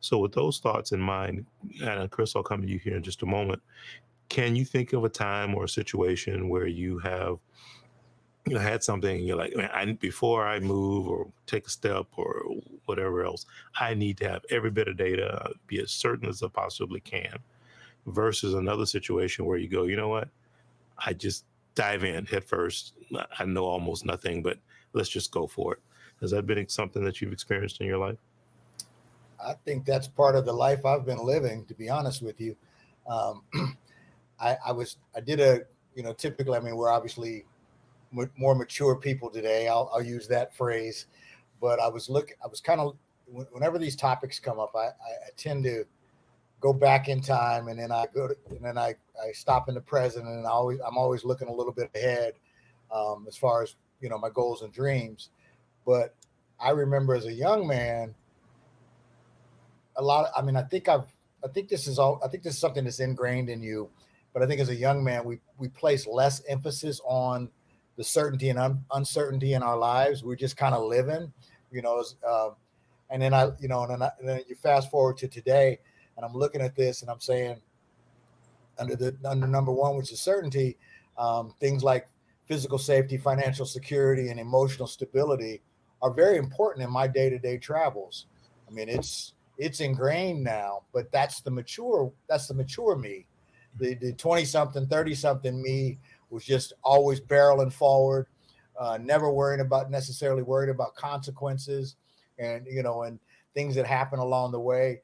So with those thoughts in mind, and Chris, I'll come to you here in just a moment. Can you think of a time or a situation where you have had something and you're like, man, before I move or take a step or whatever else, I need to have every bit of data, be as certain as I possibly can, versus another situation where you go, you know what, I just dive in head first. I know almost nothing, but let's just go for it. Has that been something that you've experienced in your life? I think that's part of the life I've been living, to be honest with you. Um, I did typically, I mean, we're obviously more mature people today. I'll use that phrase, but I was kind of, whenever these topics come up, I tend to go back in time, and then I stop in the present, and I'm always looking a little bit ahead, as far as, my goals and dreams. But I remember as a young man, I mean, I think this is all, I think this is something that's ingrained in you. But I think as a young man, we place less emphasis on the certainty and uncertainty in our lives. We're just kind of living, you know. And then and then you fast forward to today, and I'm looking at this, and I'm saying, under number one, which is certainty, things like physical safety, financial security, and emotional stability are very important in my day to day travels. I mean, it's ingrained now, but that's the mature me. The 20 something, 30 something me was just always barreling forward, never worried about consequences, and and things that happen along the way,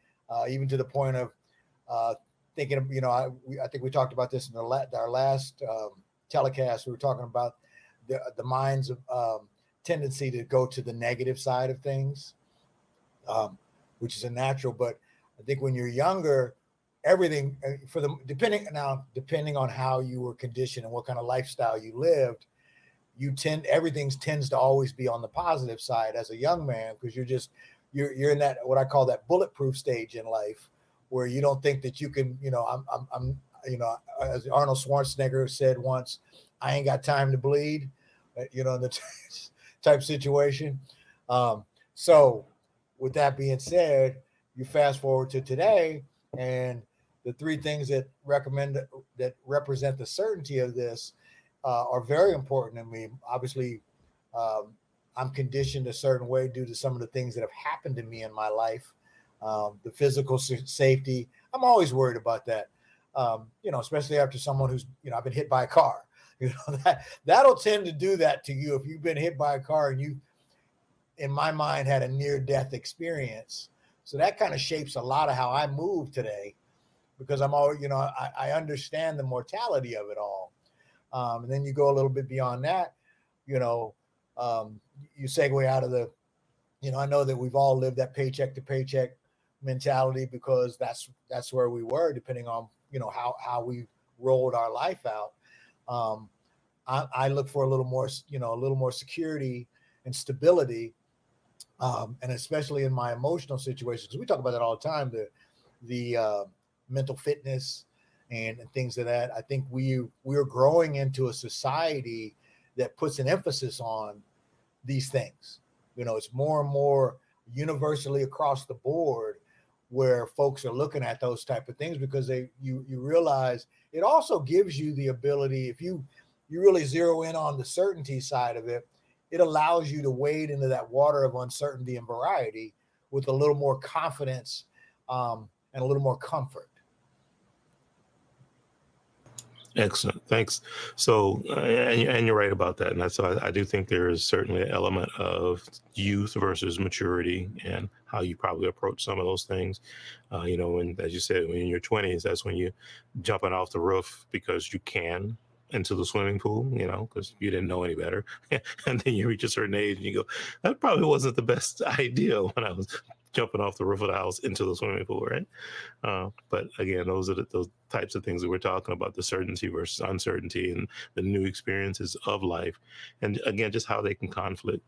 even to the point of uh, thinking of, I think we talked about this in our last telecast. We were talking about the mind's tendency to go to the negative side of things, um, which is a natural. But I think when you're younger, everything, depending on how you were conditioned and what kind of lifestyle you lived, everything tends to always be on the positive side as a young man, because you're in that, what I call that bulletproof stage in life, where you don't think that you can, I'm as Arnold Schwarzenegger said once, I ain't got time to bleed, in the type situation. So with that being said, you fast forward to today, and the three things that represent the certainty of this are very important to me. Obviously, um, I'm conditioned a certain way due to some of the things that have happened to me in my life. The physical safety, I'm always worried about that. Especially after someone who's, I've been hit by a car. That'll tend to do that to you if you've been hit by a car and you, in my mind, had a near death experience. So that kind of shapes a lot of how I move today, because I'm always, I understand the mortality of it all. And then you go a little bit beyond that, you know, you segue out of I know that we've all lived that paycheck to paycheck mentality, because that's where we were, depending on, how we rolled our life out. Um, I look for a little more security and stability, and especially in my emotional situations, because we talk about that all the time. The mental fitness and things of that. I think we're growing into a society that puts an emphasis on these things. It's more and more universally across the board, where folks are looking at those type of things, because you realize it also gives you the ability, if you really zero in on the certainty side of it, it allows you to wade into that water of uncertainty and variety with a little more confidence, and a little more comfort. Excellent. Thanks. So, and you're right about that. And that's, so I do think there is certainly an element of youth versus maturity and how you probably approach some of those things. And as you said, when you're in your 20s, that's when you jumping off the roof because you can into the swimming pool, because you didn't know any better. And then you reach a certain age and you go, that probably wasn't the best idea when I was jumping off the roof of the house into the swimming pool, right? But again, those are those types of things that we're talking about, the certainty versus uncertainty and the new experiences of life. And again, just how they can conflict.